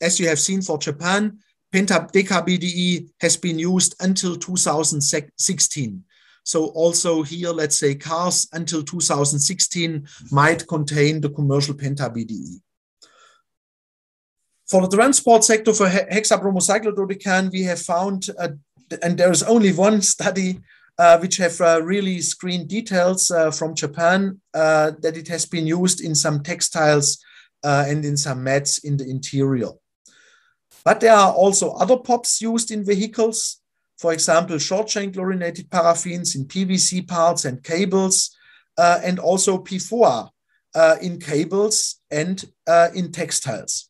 as you have seen for Japan, penta-BDE has been used until 2016. So also here, let's say cars until 2016 might contain the commercial penta-BDE. For the transport sector for hexabromocyclododecan, we have found, and there is only one study which have really screened details from Japan, that it has been used in some textiles and in some mats in the interior. But there are also other POPs used in vehicles, for example, short-chain chlorinated paraffins in PVC parts and cables, and also PFOA in cables and in textiles.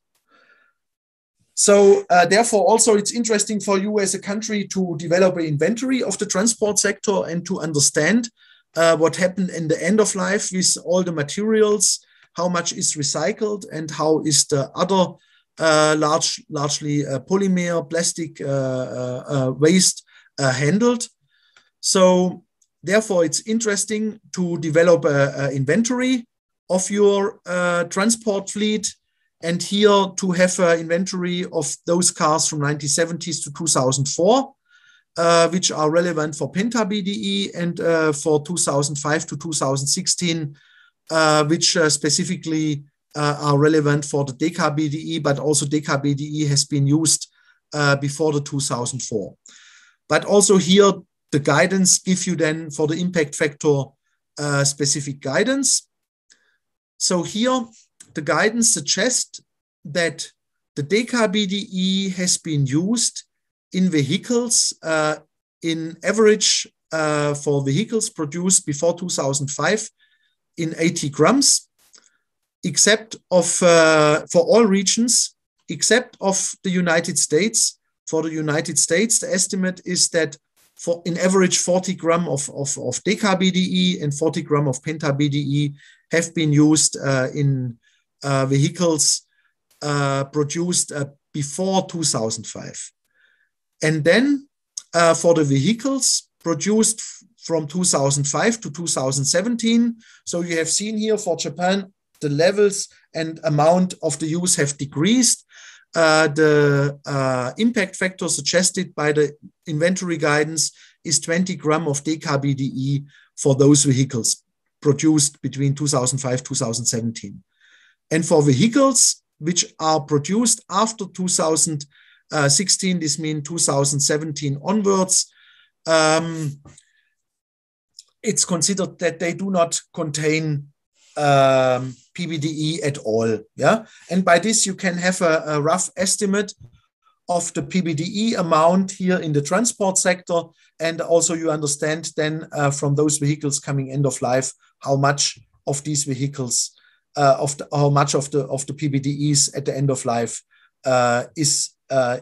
So therefore, also it's interesting for you as a country to develop an inventory of the transport sector and to understand what happened in the end of life with all the materials, how much is recycled and how is the other largely polymer, plastic waste handled. So therefore, it's interesting to develop an inventory of your transport fleet, and here to have an inventory of those cars from 1970s to 2004, which are relevant for PBDE, and for 2005 to 2016, which specifically are relevant for the DKBDE, but also DKBDE has been used before the 2004. But also here, the guidance give you then for the impact factor specific guidance. So here, the guidance suggests that the DKBDE has been used in vehicles in average for vehicles produced before 2005 in 80 grams, except of for all regions, except of the United States. For the United States, the estimate is that for in average 40 gram of DKBDE and 40 gram of PBDE have been used in vehicles produced before 2005. And then for the vehicles produced from 2005 to 2017, so you have seen here for Japan, the levels and amount of the use have decreased. The impact factor suggested by the inventory guidance is 20 gram of DKBDE for those vehicles produced between 2005 and 2017. And for vehicles which are produced after 2016, this means 2017 onwards, it's considered that they do not contain PBDE at all. Yeah, and by this you can have a rough estimate of the PBDE amount here in the transport sector, and also you understand then from those vehicles coming end of life how much of these vehicles how much of the PBDEs at the end of life is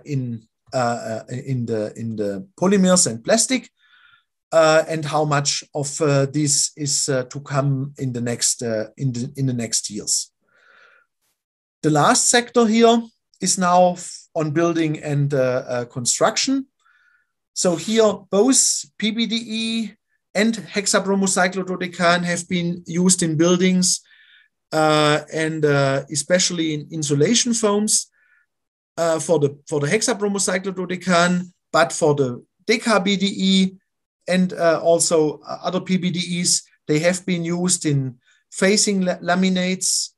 in the polymers and plastic. And how much of this is to come in the next years. The last sector here is now on building and construction. So here both PBDE and hexabromocyclododecan have been used in buildings and especially in insulation foams for the hexabromocyclododecan, but for the DKBDE and also other PBDEs, they have been used in facing laminates,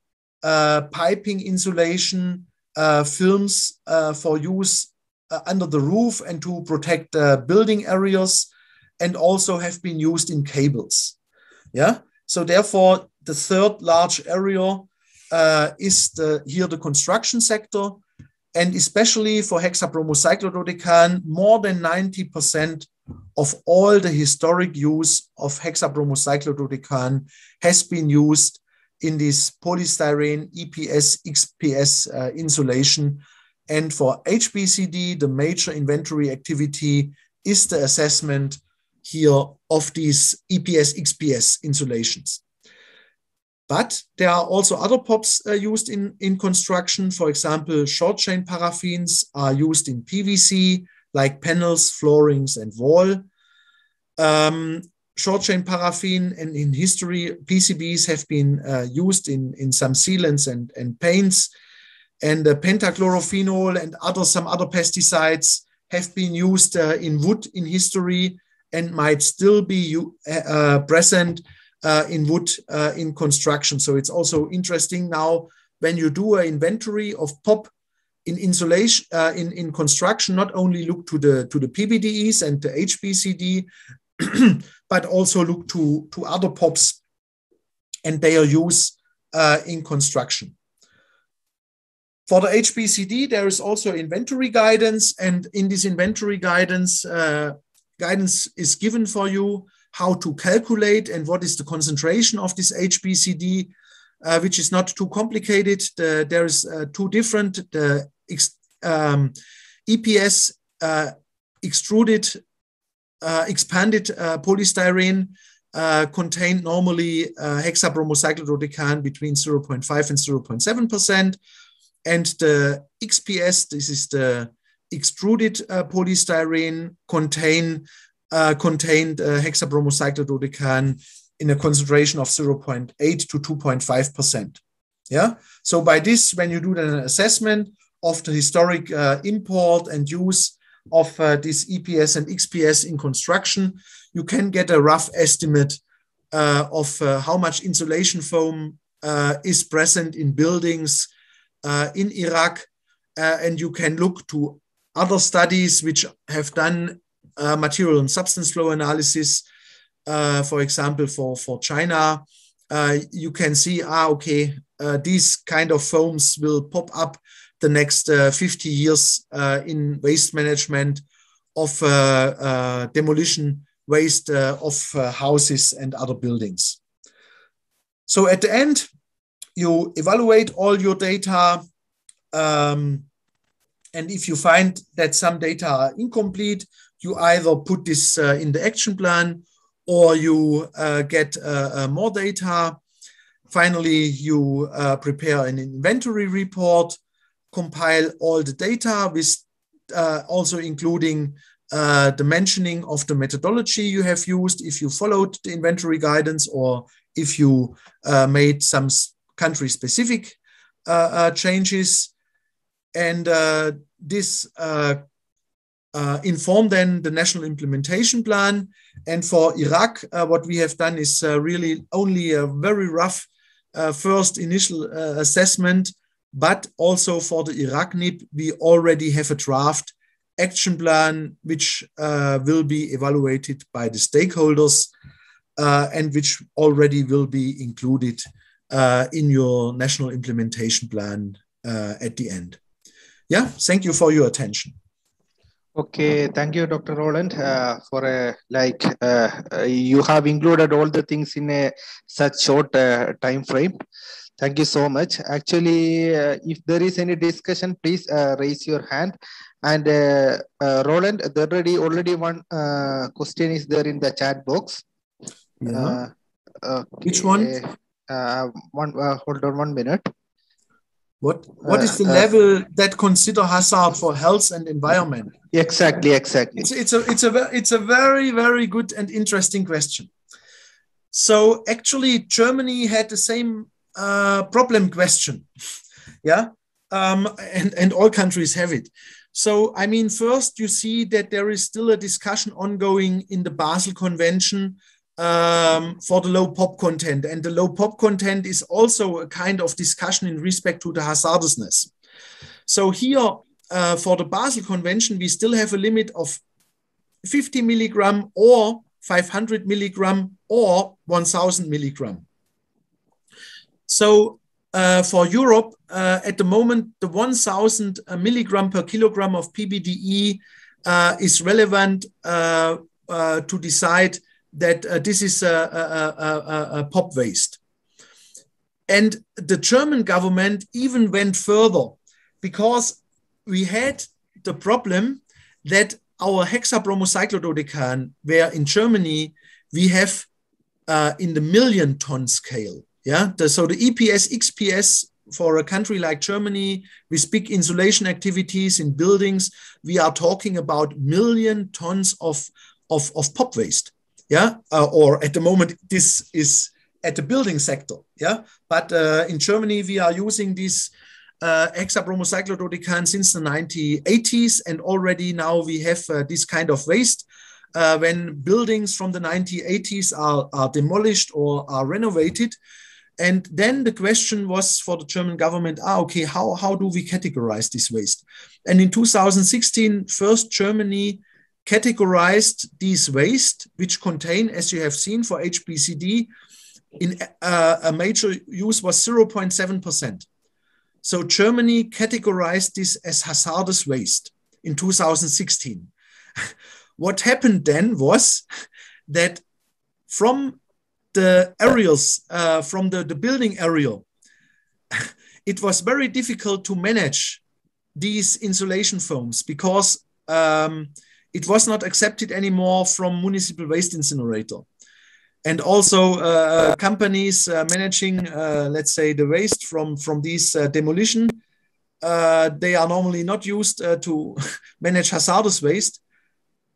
piping insulation, films for use under the roof and to protect building areas, and also have been used in cables. Yeah, so therefore the third large area is here the construction sector, and especially for hexabromocyclododecan, more than 90% of all the historic use of hexabromocyclododecan has been used in this polystyrene EPS, XPS insulation. And for HBCD, the major inventory activity is the assessment here of these EPS, XPS insulations. But there are also other POPs used in construction. For example, short chain paraffins are used in PVC, like panels, floorings, and wall. Short chain paraffin and in history, PCBs have been used in some sealants and paints. And pentachlorophenol and some other pesticides have been used in wood in history and might still be present in wood in construction. So it's also interesting now when you do an inventory of POP in insulation, in construction, not only look to the PBDEs and the HBCD, but also look to other POPs and their use in construction. For the HBCD, there is also inventory guidance, and in this inventory guidance, guidance is given for you how to calculate and what is the concentration of this HBCD, which is not too complicated. There is two different, the EPS extruded, expanded polystyrene contain normally hexabromocyclododecan between 0.5 and 0.7%. and the XPS, this is the extruded polystyrene, contained hexabromocyclododecan in a concentration of 0.8 to 2.5%. Yeah. So by this, when you do an assessment of the historic import and use of this EPS and XPS in construction, you can get a rough estimate of how much insulation foam is present in buildings in Iraq. And you can look to other studies which have done material and substance flow analysis, for example, for China. You can see, okay, these kind of foams will pop up the next 50 years in waste management of demolition waste of houses and other buildings. So at the end, you evaluate all your data, and if you find that some data are incomplete, you either put this in the action plan or you get more data. Finally, you prepare an inventory report, compile all the data with also including the mentioning of the methodology you have used, if you followed the inventory guidance or if you made some country-specific changes. And this inform then the national implementation plan. And for Iraq, what we have done is really only a very rough first initial assessment, but also for the Iraq NIP, we already have a draft action plan, which will be evaluated by the stakeholders and which already will be included in your national implementation plan at the end. Yeah, thank you for your attention. Okay, thank you, Dr. Roland, for you have included all the things in a such short time frame. Thank you so much. Actually, if there is any discussion, please raise your hand. And Roland, there already one question is there in the chat box. Yeah. Okay. Which one? Hold on 1 minute. What is the level that consider hazard for health and environment? Exactly. It's a very, very good and interesting question. So actually, Germany had the same problem question, yeah, and all countries have it. So I mean, first you see that there is still a discussion ongoing in the Basel Convention for the low pop content, and the low pop content is also a kind of discussion in respect to the hazardousness. So here for the Basel Convention, we still have a limit of 50 milligram or 500 milligram or 1000 milligram. So for Europe, at the moment, the 1000 milligram per kilogram of PBDE is relevant to decide that this is a pop waste. And the German government even went further because we had the problem that our hexabromocyclododecan, where in Germany we have in the million ton scale. Yeah, so the EPS, XPS for a country like Germany with big insulation activities in buildings, we are talking about million tons of pop waste. Yeah, or at the moment this is at the building sector. Yeah, but in Germany we are using this hexabromocyclododecan since the 1980s, and already now we have this kind of waste. When buildings from the 1980s are demolished or are renovated. And then the question was for the German government, okay, how do we categorize this waste? And in 2016, first Germany categorized these waste, which contain, as you have seen for HBCD, in a major use was 0.7%. So Germany categorized this as hazardous waste in 2016. What happened then was that from the areas, from the building area, it was very difficult to manage these insulation foams because it was not accepted anymore from municipal waste incinerator. And also companies managing, let's say, the waste from these demolition they are normally not used to manage hazardous waste.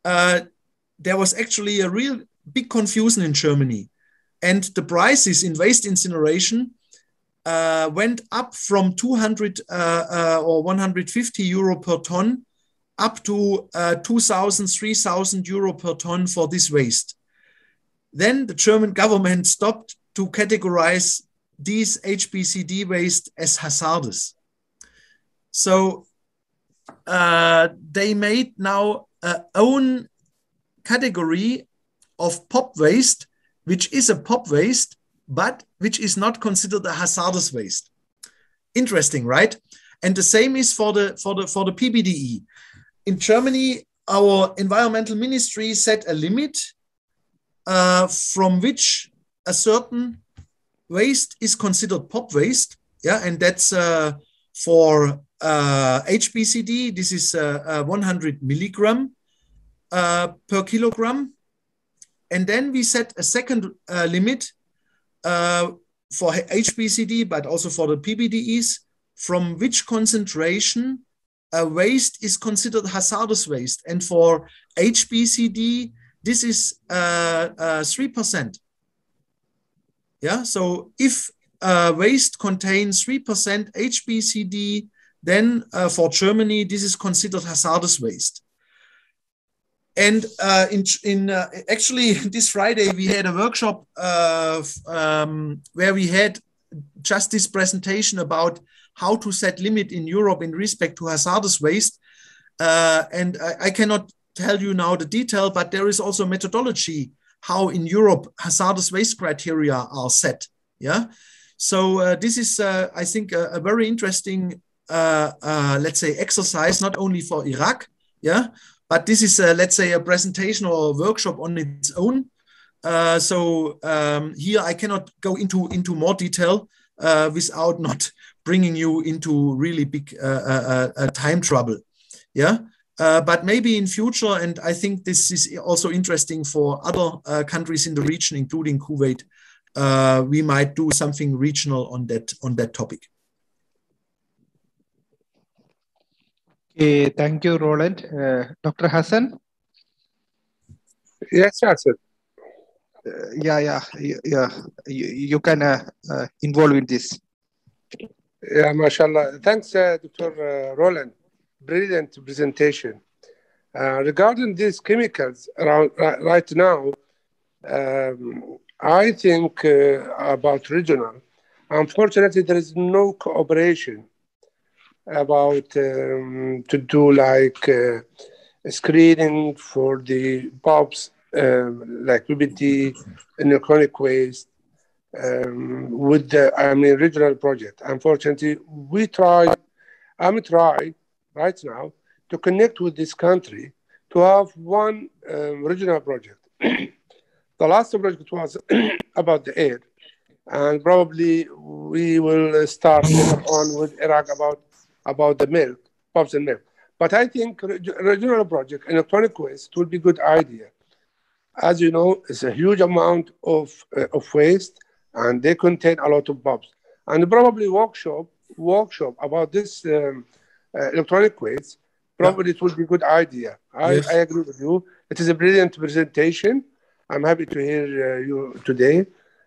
There was actually a real big confusion in Germany. And the prices in waste incineration went up from 200 or 150 euro per ton up to 2,000, 3,000 euro per ton for this waste. Then the German government stopped to categorize these HBCD waste as hazardous. So they made now a own category of pop waste, which is a pop waste, but which is not considered a hazardous waste. Interesting, right? And the same is for the PBDE. In Germany, our environmental ministry set a limit from which a certain waste is considered pop waste. Yeah, and that's for HBCD, this is 100 milligram per kilogram. And then we set a second limit for HBCD, but also for the PBDEs, from which concentration a waste is considered hazardous waste. And for HBCD, this is 3%. Yeah, so if waste contains 3% HBCD, then for Germany, this is considered hazardous waste. And actually, this Friday, we had a workshop where we had just this presentation about how to set limit in Europe in respect to hazardous waste. And I cannot tell you now the detail, but there is also methodology how in Europe hazardous waste criteria are set. Yeah. So this is, I think, a very interesting, let's say, exercise, not only for Iraq. Yeah. But this is, let's say, a presentation or a workshop on its own. Here I cannot go into more detail without not bringing you into really big time trouble. Yeah, but maybe in future, and I think this is also interesting for other countries in the region, including Kuwait, we might do something regional on that topic. Okay, thank you, Roland. Dr. Hassan? Yes, sir. You can involve in this. Yeah, mashallah. Thanks, Dr. Roland. Brilliant presentation. Regarding these chemicals right now, I think about regional. Unfortunately, there is no cooperation about to do like screening for the POPs, like PBD and electronic waste with the regional project. Unfortunately, I'm trying right now to connect with this country to have one regional project. The last project was about the air, and probably we will start later on with Iraq about the milk, POPs and milk. But I think regional project, electronic waste, will be a good idea. As you know, it's a huge amount of waste, and they contain a lot of POPs. And probably workshop about this electronic waste, probably it will be a good idea. Yes. I agree with you. It is a brilliant presentation. I'm happy to hear you today.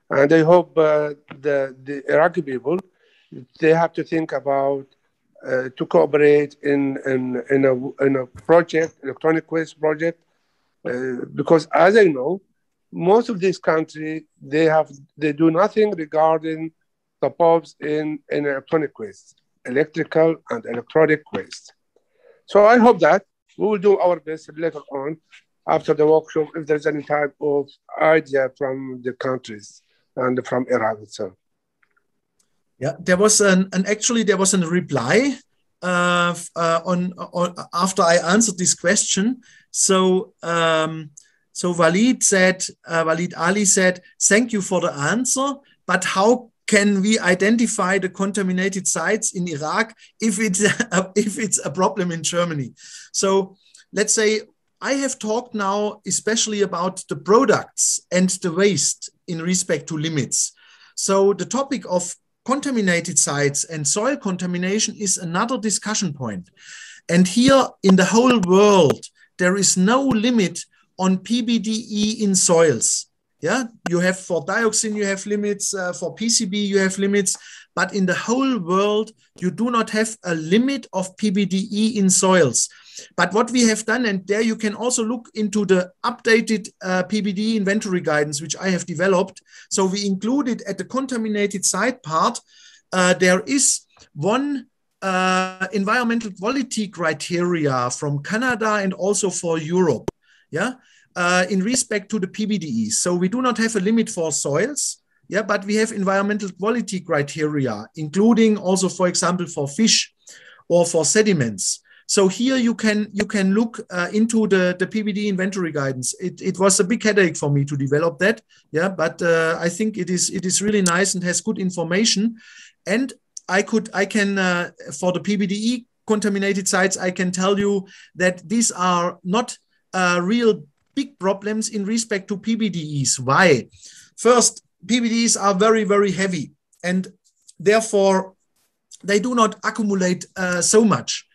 And I hope the Iraqi people, they have to think about to cooperate in a project, electronic waste project, because as I know, most of these countries they do nothing regarding the POPs in electronic waste, electrical and electronic waste. So I hope that we will do our best later on after the workshop if there's any type of idea from the countries and from Iraq itself. Yeah, there was actually there was a reply on after I answered this question. So Walid Ali said, "Thank you for the answer, but how can we identify the contaminated sites in Iraq if it's a problem in Germany?" So let's say I have talked now especially about the products and the waste in respect to limits. So the topic of contaminated sites and soil contamination is another discussion point. And here in the whole world, there is no limit on PBDE in soils. Yeah, you have for dioxin, you have limits, for PCB, you have limits, but in the whole world, you do not have a limit of PBDE in soils. But what we have done, and there you can also look into the updated PBDE inventory guidance, which I have developed. So we included at the contaminated site part, there is one environmental quality criteria from Canada and also for Europe. Yeah. In respect to the PBDEs. So we do not have a limit for soils, yeah, but we have environmental quality criteria, including also, for example, for fish or for sediments. So here you can look into the PBDE inventory guidance. It was a big headache for me to develop that, yeah, but I think it is really nice and has good information. And I can for the PBDE contaminated sites, I can tell you that these are not real big problems in respect to PBDEs. Why? First, PBDEs are very, very heavy, and therefore they do not accumulate so much.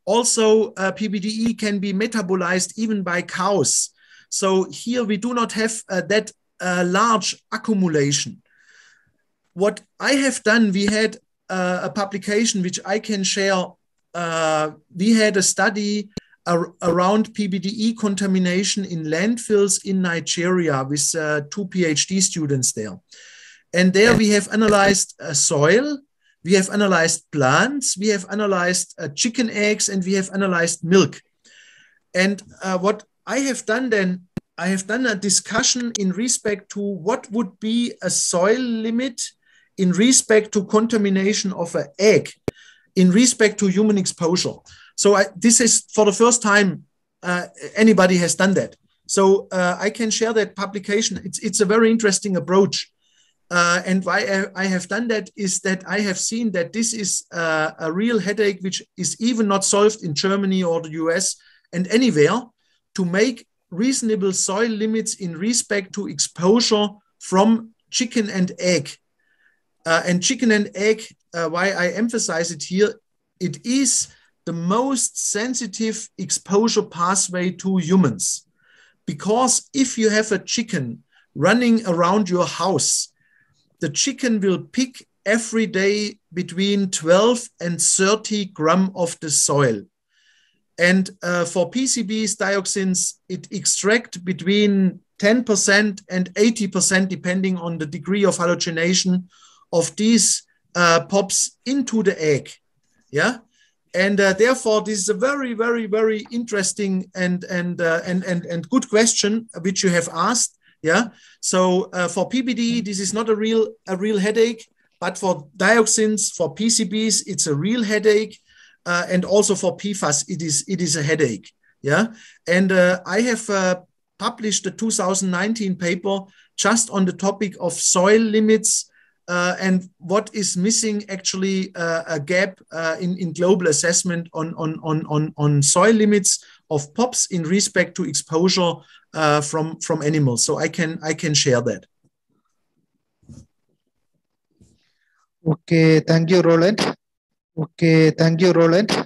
Also, PBDE can be metabolized even by cows. So here we do not have that large accumulation. What I have done, we had a publication which I can share. We had a study around PBDE contamination in landfills in Nigeria with 2 PhD students there. And there we have analyzed soil, we have analyzed plants, we have analyzed chicken eggs, and we have analyzed milk. And what I have done then, I have done a discussion in respect to what would be a soil limit in respect to contamination of an egg, in respect to human exposure. So this is for the first time anybody has done that. So I can share that publication. It's a very interesting approach. And why I have done that is that I have seen that this is a real headache, which is even not solved in Germany or the US and anywhere, to make reasonable soil limits in respect to exposure from chicken and egg. And chicken and egg, why I emphasize it here, it is the most sensitive exposure pathway to humans. Because if you have a chicken running around your house, the chicken will pick every day between 12 and 30 grams of the soil. And for PCBs, dioxins, it extracts between 10% and 80%, depending on the degree of halogenation of these POPs into the egg. Yeah. And therefore, this is a very, very, very interesting and good question which you have asked. Yeah. So for PBD, this is not a real headache, but for dioxins, for PCBs, it's a real headache, and also for PFAS, it is a headache. Yeah. And I have published a 2019 paper just on the topic of soil limits. And what is missing actually a gap in global assessment on soil limits of POPs in respect to exposure from animals. So I can share that. Okay, thank you, Roland. Okay, thank you, Roland.